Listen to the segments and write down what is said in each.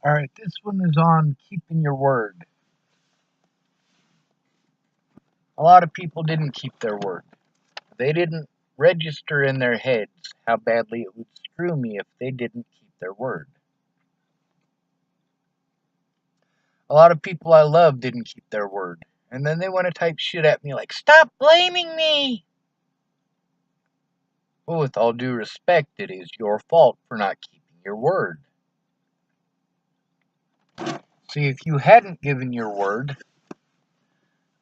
Alright, this one is on keeping your word. A lot of people didn't keep their word. They didn't register in their heads how badly it would screw me if they didn't keep their word. A lot of people I love didn't keep their word. And then they want to type shit at me like, "Stop blaming me!" Well, with all due respect, it is your fault for not keeping your word. See, if you hadn't given your word,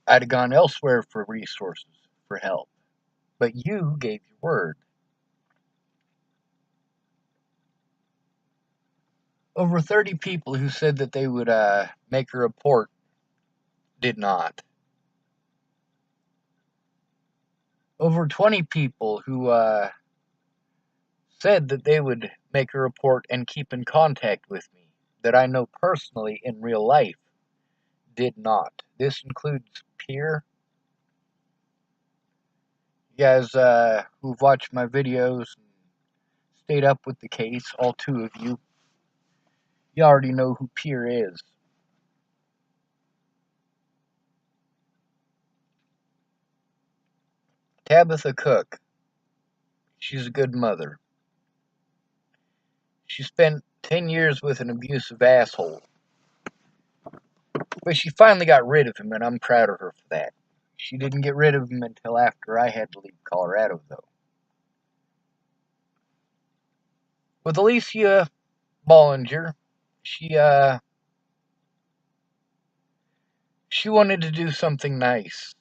I'd have gone elsewhere for resources, for help. But you gave your word. Over 30 people who said that they would make a report did not. Over 20 people who said that they would make a report and keep in contact with me, that I know personally in real life, did not. This includes Peer. You guys who've watched my videos and stayed up with the case, all two of you, you already know who Peer is. Tabitha Cook. She's a good mother. She spent 10 years with an abusive asshole. But she finally got rid of him, and I'm proud of her for that. She didn't get rid of him until after I had to leave Colorado, though. With Alicia Bollinger, she wanted to do something nice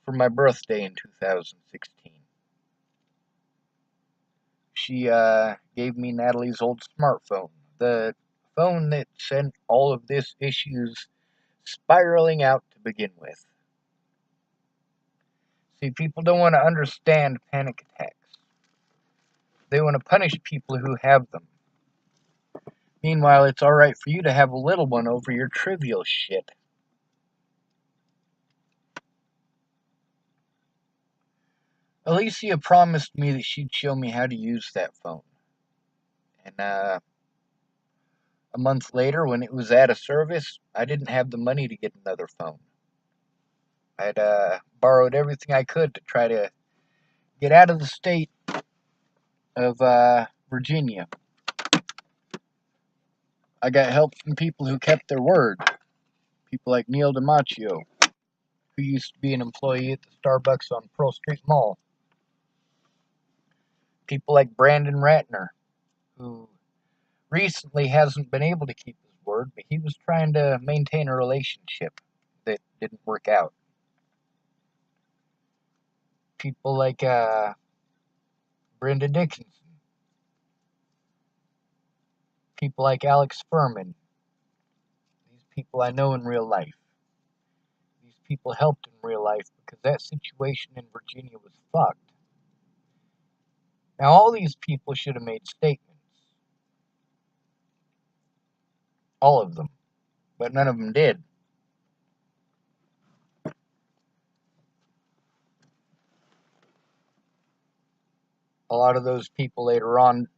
for my birthday in 2016. She gave me Natalie's old smartphone, the phone that sent all of this issues spiraling out to begin with. See, people don't want to understand panic attacks. They want to punish people who have them. Meanwhile, it's alright for you to have a little one over your trivial shit. Alicia promised me that she'd show me how to use that phone. And a month later, when it was out of service, I didn't have the money to get another phone. I'd borrowed everything I could to try to get out of the state of Virginia. I got help from people who kept their word. People like Neil DiMaccio, who used to be an employee at the Starbucks on Pearl Street Mall. People like Brandon Ratner, who recently hasn't been able to keep his word, but he was trying to maintain a relationship that didn't work out. People like Brenda Dickinson. People like Alex Furman. These people I know in real life. These people helped in real life because that situation in Virginia was fucked. Now, all these people should have made statements. All of them. But none of them did. A lot of those people later on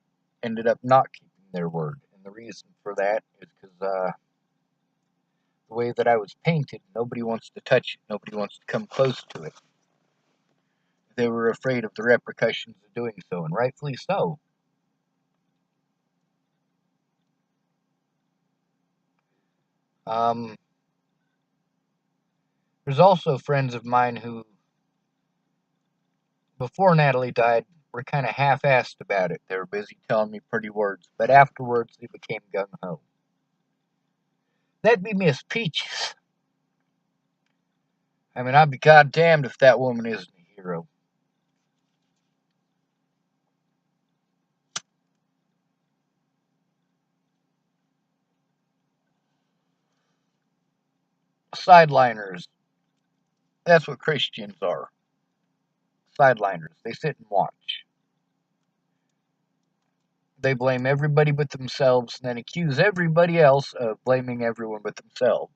ended up not keeping their word. And the reason for that is because the way that I was painted, nobody wants to touch it. Nobody wants to come close to it. They were afraid of the repercussions of doing so, and rightfully so. There's also friends of mine who, before Natalie died, were kind of half-assed about it. They were busy telling me pretty words, but afterwards they became gung-ho. That'd be Miss Peaches. I mean, I'd be goddamned if that woman isn't a hero. Sideliners. That's what Christians are. Sideliners. They sit and watch. They blame everybody but themselves and then accuse everybody else of blaming everyone but themselves.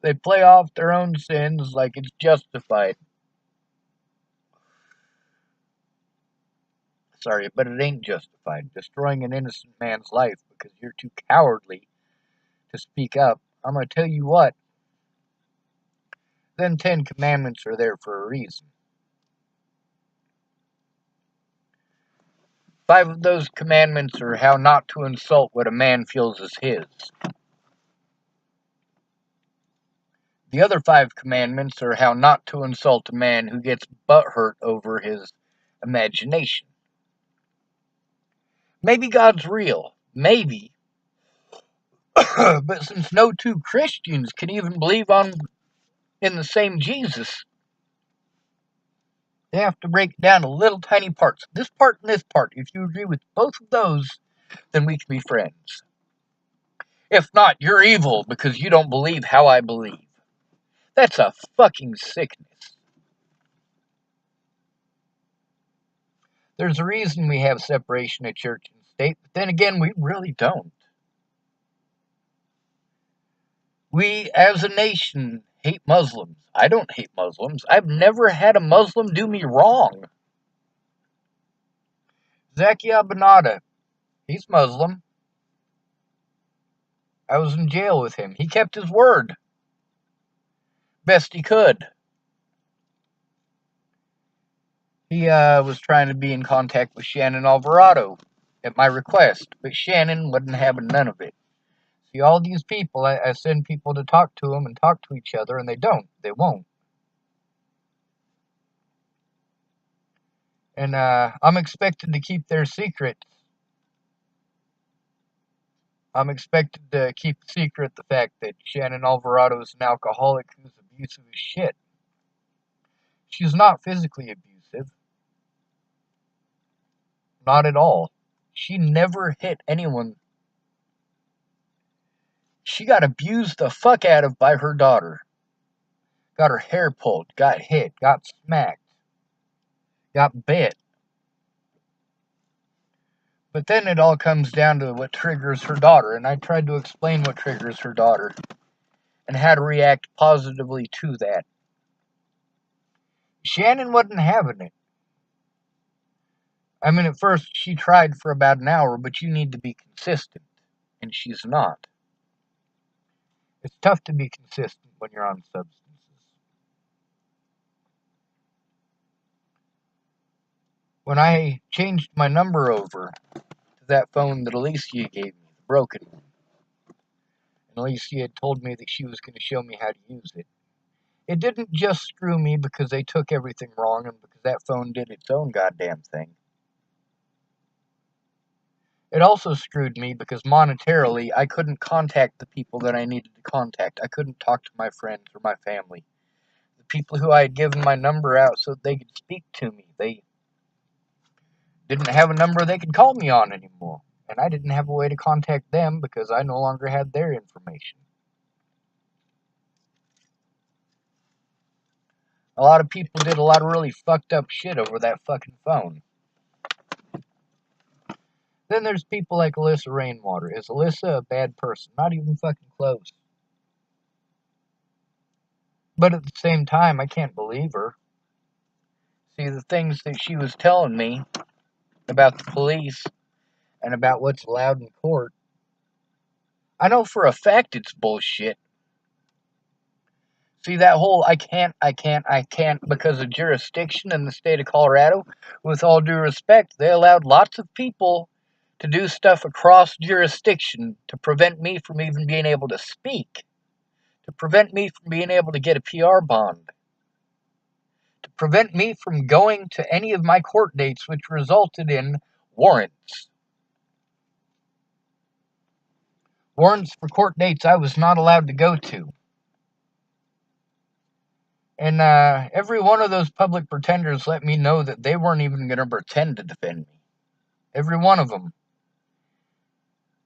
They play off their own sins like it's justified. sorry, but it ain't justified. Destroying an innocent man's life because you're too cowardly to speak up. I'm going to tell you what, them 10 commandments are there for a reason. 5 of those commandments are how not to insult what a man feels is his. The other 5 commandments are how not to insult a man who gets butthurt over his imagination. Maybe God's real. Maybe. But since no two Christians can even believe in the same Jesus, they have to break it down to little tiny parts. This part and this part. If you agree with both of those, then we can be friends. If not, you're evil because you don't believe how I believe. That's a fucking sickness. There's a reason we have separation of church and state, but then again, we really don't. We, as a nation, hate Muslims. I don't hate Muslims. I've never had a Muslim do me wrong. Zaki Abanada, he's Muslim. I was in jail with him. He kept his word. Best he could. He was trying to be in contact with Shannon Alvarado at my request, but Shannon wasn't having none of it. See, all these people, I send people to talk to them and talk to each other, and they don't. They won't. And I'm expected to keep their secrets. I'm expected to keep secret the fact that Shannon Alvarado is an alcoholic who's abusive as shit. She's not physically abusive. Not at all. She never hit anyone. She got abused the fuck out of by her daughter. Got her hair pulled, got hit, got smacked, got bit. But then it all comes down to what triggers her daughter, and I tried to explain what triggers her daughter and how to react positively to that. Shannon wasn't having it. I mean, at first she tried for about an hour, but you need to be consistent, and she's not. It's tough to be consistent when you're on substances. When I changed my number over to that phone that Alicia gave me, the broken one, and Alicia had told me that she was going to show me how to use it, it didn't just screw me because they took everything wrong and because that phone did its own goddamn thing. It also screwed me because monetarily I couldn't contact the people that I needed to contact. I couldn't talk to my friends or my family. The people who I had given my number out so that they could speak to me, they didn't have a number they could call me on anymore. And I didn't have a way to contact them because I no longer had their information. A lot of people did a lot of really fucked up shit over that fucking phone. Then there's people like Alyssa Rainwater. Is Alyssa a bad person? Not even fucking close. But at the same time, I can't believe her. See, the things that she was telling me about the police and about what's allowed in court, I know for a fact it's bullshit. See, that whole I can't because of jurisdiction in the state of Colorado, with all due respect, they allowed lots of people to do stuff across jurisdiction to prevent me from even being able to speak, to prevent me from being able to get a PR bond, to prevent me from going to any of my court dates, which resulted in warrants. Warrants for court dates I was not allowed to go to. And every one of those public pretenders let me know that they weren't even going to pretend to defend me. Every one of them.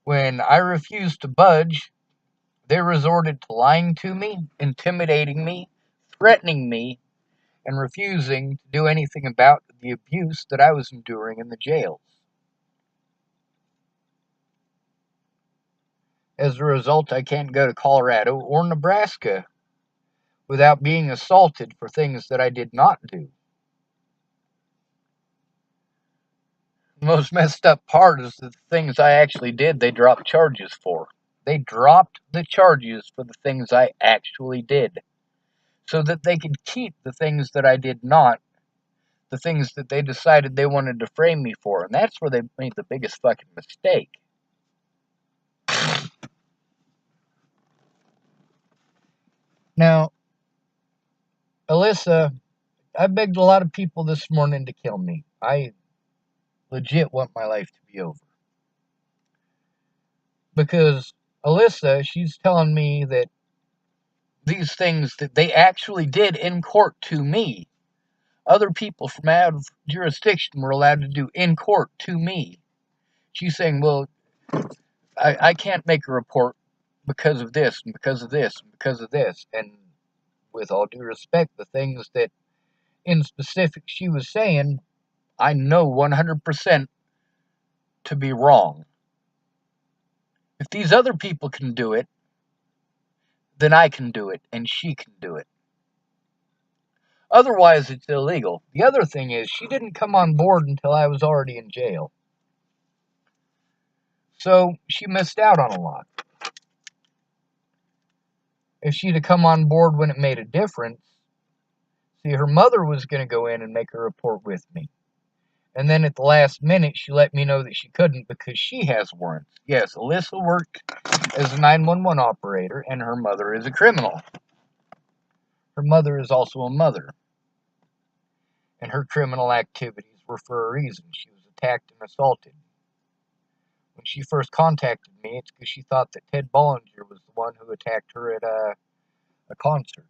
When I refused to budge, they resorted to lying to me, intimidating me, threatening me, and refusing to do anything about the abuse that I was enduring in the jails. As a result, I can't go to Colorado or Nebraska without being assaulted for things that I did not do. the most messed up part is the things I actually did, they dropped charges for. They dropped the charges for the things I actually did, so that they could keep the things that I did not, the things that they decided they wanted to frame me for. And that's where they made the biggest fucking mistake. Now, Alyssa, I begged a lot of people this morning to kill me. I legit want my life to be over. Because Alyssa, she's telling me that these things that they actually did in court to me, other people from out of jurisdiction were allowed to do in court to me. She's saying, well, I can't make a report because of this, and because of this, and because of this. And with all due respect, the things that in specific she was saying, I know 100% to be wrong. If these other people can do it, then I can do it, and she can do it. Otherwise, it's illegal. The other thing is, she didn't come on board until I was already in jail. So, she missed out on a lot. If she'd have come on board when it made a difference, see, her mother was going to go in and make a report with me. And then at the last minute, she let me know that she couldn't because she has warrants. Yes, Alyssa worked as a 911 operator, and her mother is a criminal. Her mother is also a mother. And her criminal activities were for a reason. She was attacked and assaulted. When she first contacted me, it's because she thought that Ted Bollinger was the one who attacked her at a concert.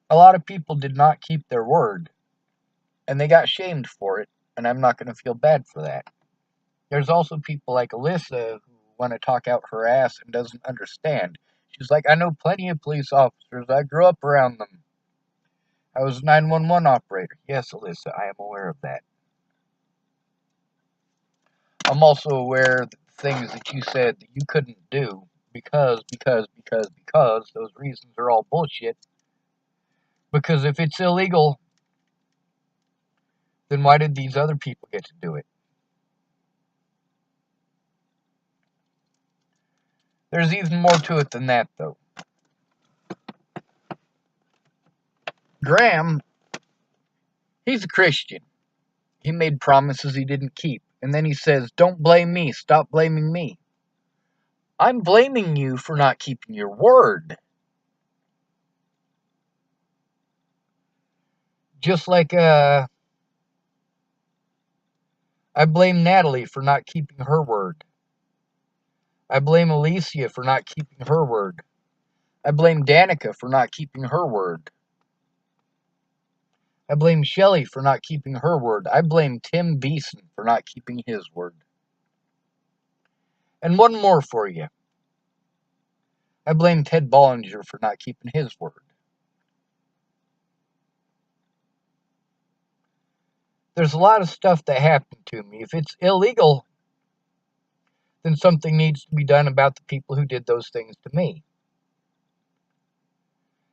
A lot of people did not keep their word, and they got shamed for it, and I'm not going to feel bad for that. There's also people like Alyssa who want to talk out her ass and doesn't understand. She's like, I know plenty of police officers. I grew up around them. I was a 911 operator. Yes, Alyssa, I am aware of that. I'm also aware that the things that you said that you couldn't do because those reasons are all bullshit. Because if it's illegal, then why did these other people get to do it? There's even more to it than that, though. Graham, he's a Christian. He made promises he didn't keep. And then he says, don't blame me. Stop blaming me. I'm blaming you for not keeping your word. Just like, I blame Natalie for not keeping her word. I blame Alicia for not keeping her word. I blame Danica for not keeping her word. I blame Shelley for not keeping her word. I blame Tim Beeson for not keeping his word. And one more for you. I blame Ted Bollinger for not keeping his word. There's a lot of stuff that happened to me. If it's illegal, then something needs to be done about the people who did those things to me.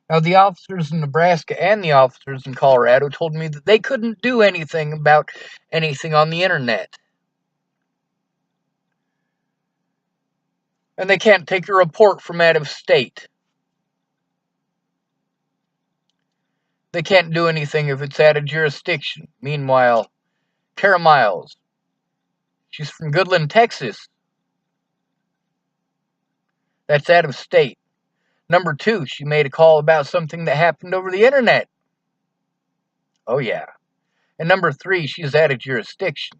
Now, the officers in Nebraska and the officers in Colorado told me that they couldn't do anything about anything on the internet. And they can't take a report from out of state. They can't do anything if it's out of jurisdiction. Meanwhile, Kara Miles, she's from Goodland, Texas. That's out of state. Number 2, she made a call about something that happened over the internet. Oh, yeah. And number 3, she's out of jurisdiction.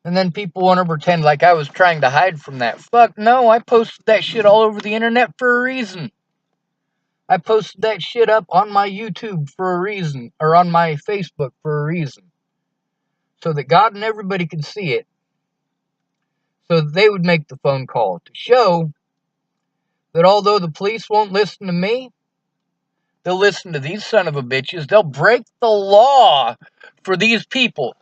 And then people want to pretend like I was trying to hide from that. Fuck no, I posted that shit all over the internet for a reason. I posted that shit up on my YouTube for a reason, or on my Facebook for a reason. So that God and everybody could see it. So that they would make the phone call to show that although the police won't listen to me, they'll listen to these son of a bitches. They'll break the law for these people.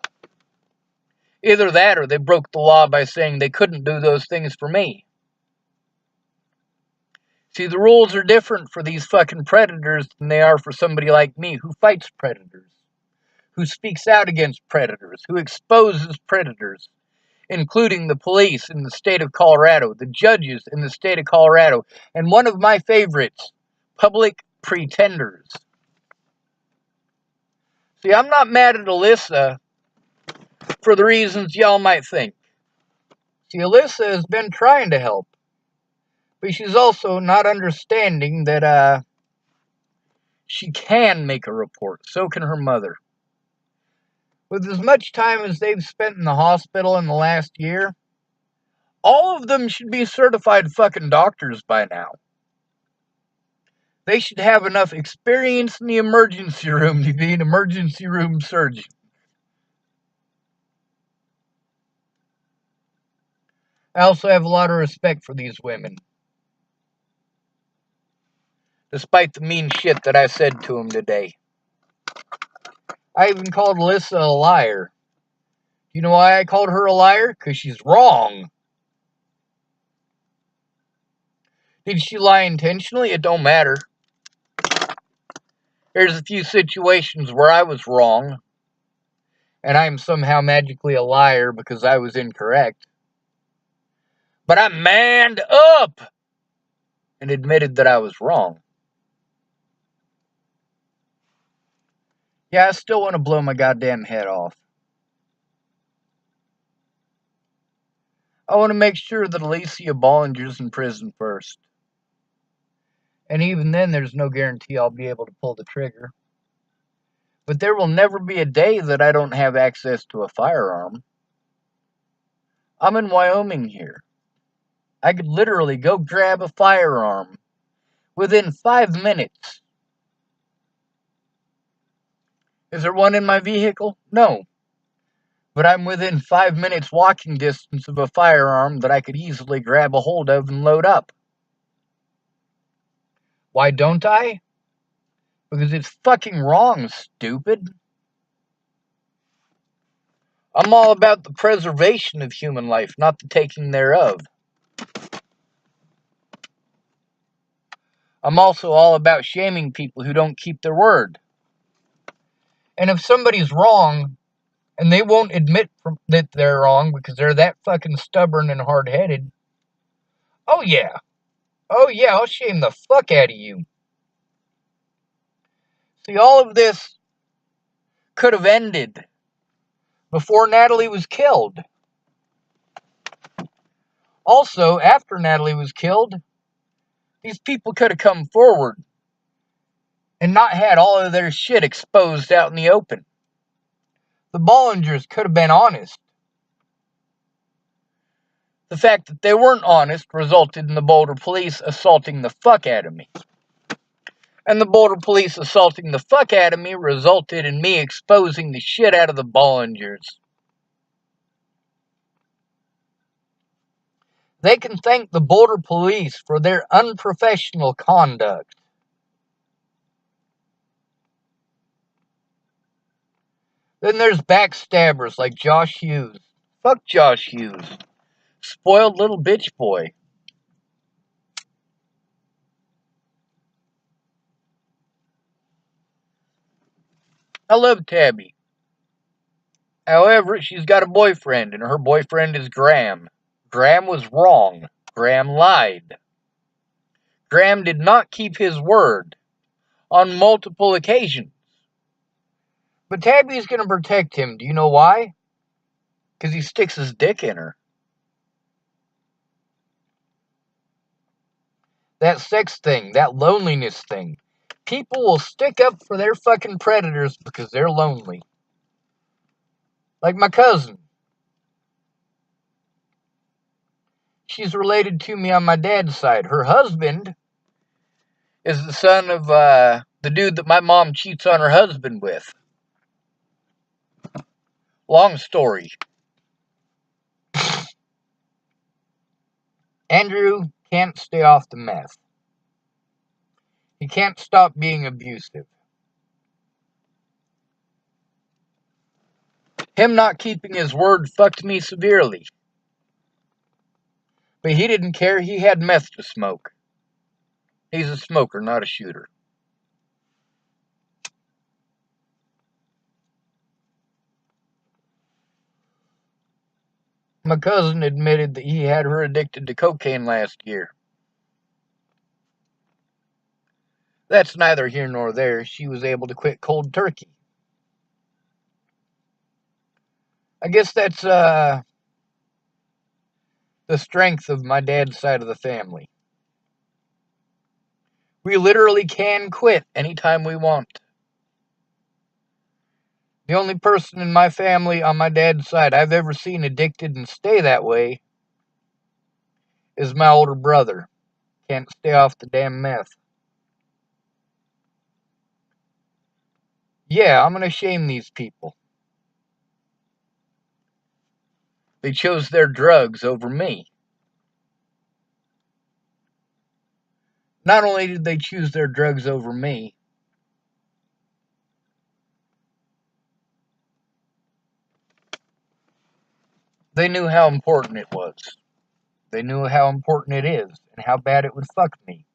Either that or they broke the law by saying they couldn't do those things for me. See, the rules are different for these fucking predators than they are for somebody like me who fights predators, who speaks out against predators, who exposes predators, including the police in the state of Colorado, the judges in the state of Colorado, and one of my favorites, public pretenders. See, I'm not mad at Alyssa for the reasons y'all might think. See, Alyssa has been trying to help, but she's also not understanding that she can make a report. So can her mother. With as much time as they've spent in the hospital in the last year, all of them should be certified fucking doctors by now. They should have enough experience in the emergency room to be an emergency room surgeon. I also have a lot of respect for these women, despite the mean shit that I said to them today. I even called Alyssa a liar. You know why I called her a liar? Because she's wrong. Did she lie intentionally? It don't matter. There's a few situations where I was wrong, and I'm somehow magically a liar because I was incorrect. But I manned up and admitted that I was wrong. Yeah, I still want to blow my goddamn head off. I want to make sure that Alicia Bollinger's in prison first. And even then, there's no guarantee I'll be able to pull the trigger. But there will never be a day that I don't have access to a firearm. I'm in Wyoming here. I could literally go grab a firearm within 5 minutes. Is there one in my vehicle? No. But I'm within 5 minutes walking distance of a firearm that I could easily grab a hold of and load up. Why don't I? Because it's fucking wrong, stupid. I'm all about the preservation of human life, not the taking thereof. I'm also all about shaming people who don't keep their word. And if somebody's wrong, and they won't admit that they're wrong because they're that fucking stubborn and hard-headed, oh yeah, I'll shame the fuck out of you. See, all of this could have ended before Natalie was killed. Also, after Natalie was killed, these people could have come forward and not had all of their shit exposed out in the open. The Bollingers could have been honest. The fact that they weren't honest resulted in the Boulder police assaulting the fuck out of me. And the Boulder police assaulting the fuck out of me resulted in me exposing the shit out of the Bollingers. They can thank the Boulder police for their unprofessional conduct. Then there's backstabbers like Josh Hughes. Fuck Josh Hughes. Spoiled little bitch boy. I love Tabby. However, she's got a boyfriend, and her boyfriend is Graham. Graham was wrong. Graham lied. Graham did not keep his word on multiple occasions. But Tabby's going to protect him. Do you know why? Because he sticks his dick in her. That sex thing, that loneliness thing. People will stick up for their fucking predators because they're lonely. Like my cousin. She's related to me on my dad's side. Her husband is the son of the dude that my mom cheats on her husband with. Long story. Andrew can't stay off the meth. He can't stop being abusive. Him not keeping his word fucked me severely. But he didn't care. He had meth to smoke. He's a smoker, not a shooter. My cousin admitted that he had her addicted to cocaine last year. That's neither here nor there. She was able to quit cold turkey. I guess that's the strength of my dad's side of the family. We literally can quit anytime we want. The only person in my family on my dad's side I've ever seen addicted and stay that way is my older brother. Can't stay off the damn meth. Yeah, I'm gonna shame these people. They chose their drugs over me. Not only did they choose their drugs over me, they knew how important it was. They knew how important it is and how bad it would fuck me.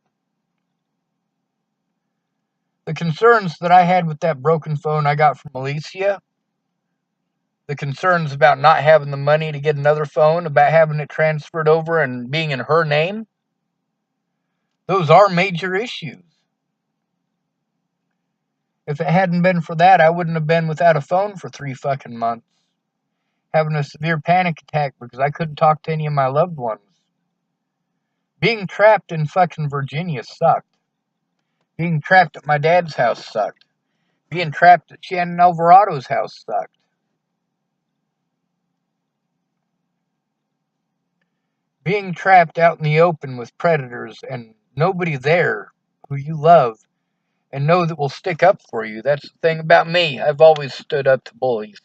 The concerns that I had with that broken phone I got from Alicia, the concerns about not having the money to get another phone, about having it transferred over and being in her name, those are major issues. If it hadn't been for that, I wouldn't have been without a phone for 3 fucking months, having a severe panic attack because I couldn't talk to any of my loved ones. Being trapped in fucking Virginia sucked. Being trapped at my dad's house sucked. Being trapped at Shannon Alvarado's house sucked. Being trapped out in the open with predators and nobody there who you love and know that will stick up for you. That's the thing about me. I've always stood up to bullies.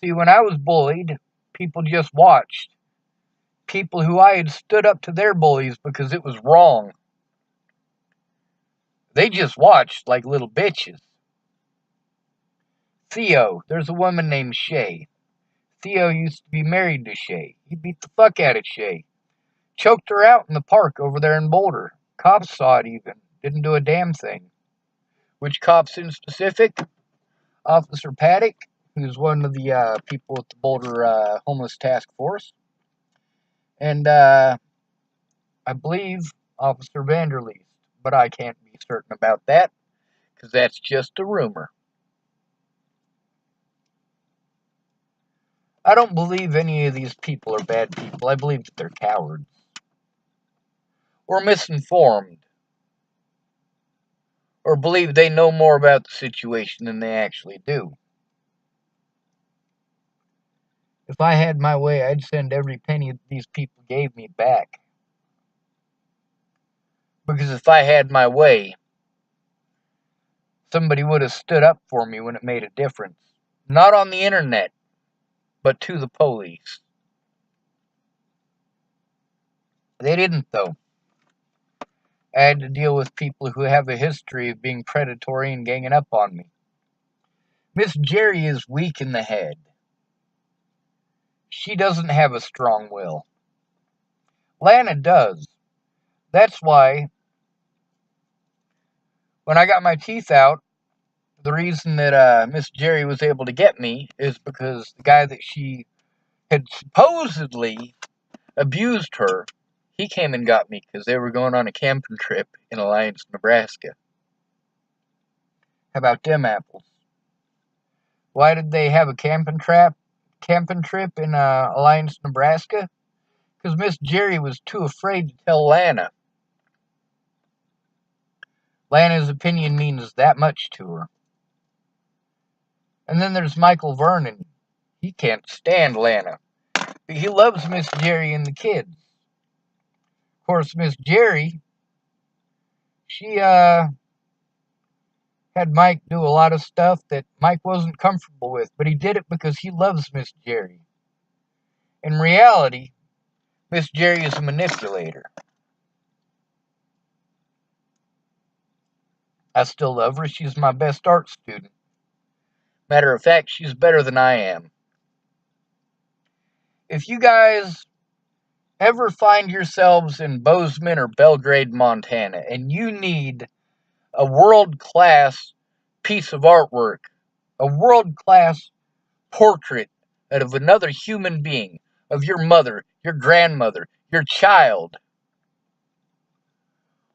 See, when I was bullied, people just watched. People who I had stood up to their bullies because it was wrong. They just watched like little bitches. Theo, there's a woman named Shay. Theo used to be married to Shay. He beat the fuck out of Shay. Choked her out in the park over there in Boulder. Cops saw it even. Didn't do a damn thing. Which cops in specific? Officer Paddock, who's one of the people at the Boulder Homeless Task Force. And I believe Officer Vanderleest. But I can't be certain about that, because that's just a rumor. I don't believe any of these people are bad people. I believe that they're cowards. Or misinformed. Or believe they know more about the situation than they actually do. If I had my way, I'd send every penny these people gave me back. Because if I had my way, somebody would have stood up for me when it made a difference. Not on the internet, but to the police. They didn't, though. I had to deal with people who have a history of being predatory and ganging up on me. Miss Jerry is weak in the head. She doesn't have a strong will. Lana does. That's why, when I got my teeth out, the reason that Miss Jerry was able to get me is because the guy that she had supposedly abused her, he came and got me because they were going on a camping trip in Alliance, Nebraska. How about them apples? Why did they have a camping trip in Alliance, Nebraska? Because Miss Jerry was too afraid to tell Lana. Lana's opinion means that much to her. And then there's Michael Vernon. He can't stand Lana. But he loves Miss Jerry and the kids. Of course, Miss Jerry, she had Mike do a lot of stuff that Mike wasn't comfortable with, but he did it because he loves Miss Jerry. In reality, Miss Jerry is a manipulator. I still love her. She's my best art student. Matter of fact, she's better than I am. If you guys ever find yourselves in Bozeman or Belgrade, Montana, and you need a world-class piece of artwork, a world-class portrait of another human being, of your mother, your grandmother, your child,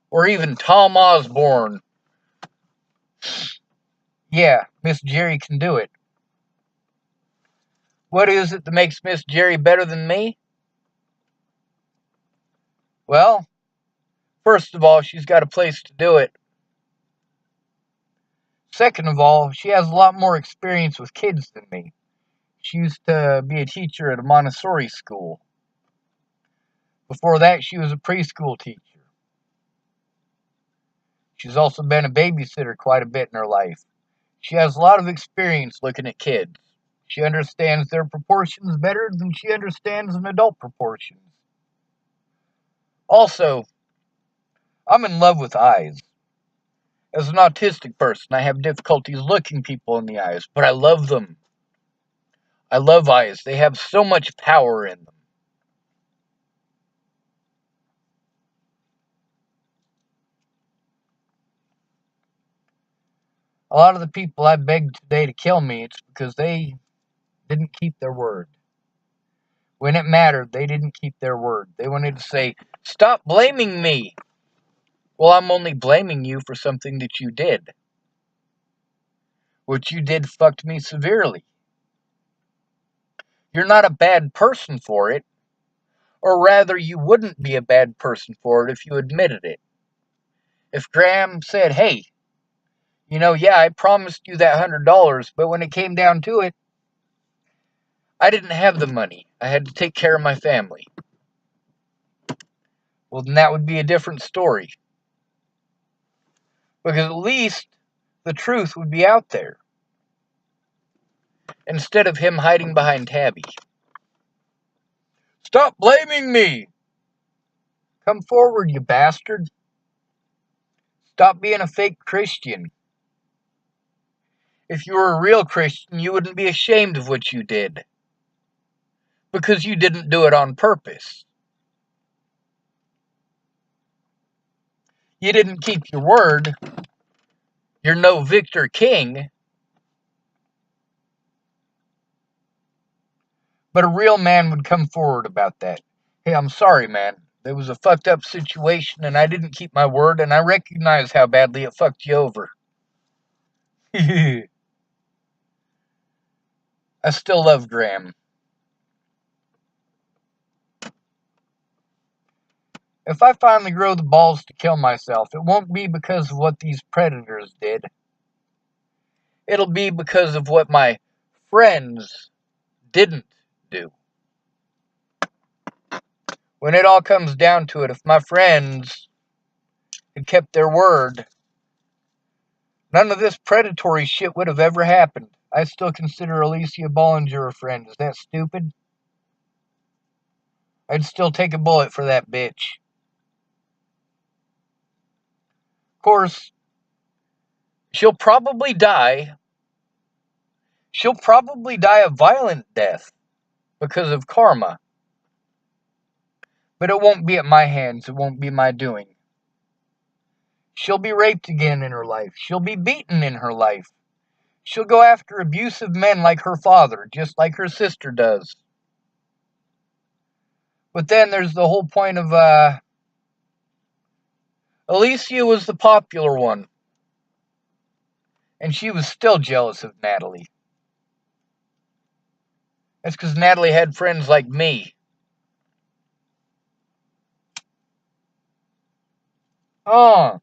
or even Tom Osborne, yeah, Miss Jerry can do it. What is it that makes Miss Jerry better than me? Well, first of all, she's got a place to do it. Second of all, she has a lot more experience with kids than me. She used to be a teacher at a Montessori school. Before that, she was a preschool teacher. She's also been a babysitter quite a bit in her life. She has a lot of experience looking at kids. She understands their proportions better than she understands an adult proportions. Also, I'm in love with eyes. As an autistic person, I have difficulties looking people in the eyes, but I love them. I love eyes. They have so much power in them. A lot of the people I begged today to kill me, it's because they didn't keep their word. When it mattered, they didn't keep their word. They wanted to say, "Stop blaming me." Well, I'm only blaming you for something that you did. What you did fucked me severely. You're not a bad person for it, or rather, you wouldn't be a bad person for it if you admitted it. If Graham said, "Hey, yeah, I promised you that $100, but when it came down to it, I didn't have the money. I had to take care of my family." Well, then that would be a different story. Because at least the truth would be out there. Instead of him hiding behind Tabby. "Stop blaming me!" Come forward, you bastard. Stop being a fake Christian. If you were a real Christian, you wouldn't be ashamed of what you did. Because you didn't do it on purpose. You didn't keep your word. You're no Victor King. But a real man would come forward about that. "Hey, I'm sorry, man. There was a fucked up situation and I didn't keep my word and I recognize how badly it fucked you over." I still love Graham. If I finally grow the balls to kill myself, it won't be because of what these predators did. It'll be because of what my friends didn't do. When it all comes down to it, if my friends had kept their word, none of this predatory shit would have ever happened. I still consider Alicia Bollinger a friend. Is that stupid? I'd still take a bullet for that bitch. Of course, she'll probably die. She'll probably die a violent death because of karma. But it won't be at my hands. It won't be my doing. She'll be raped again in her life. She'll be beaten in her life. She'll go after abusive men like her father, just like her sister does. But then there's the whole point of, Alicia was the popular one. And she was still jealous of Natalie. That's because Natalie had friends like me. Oh,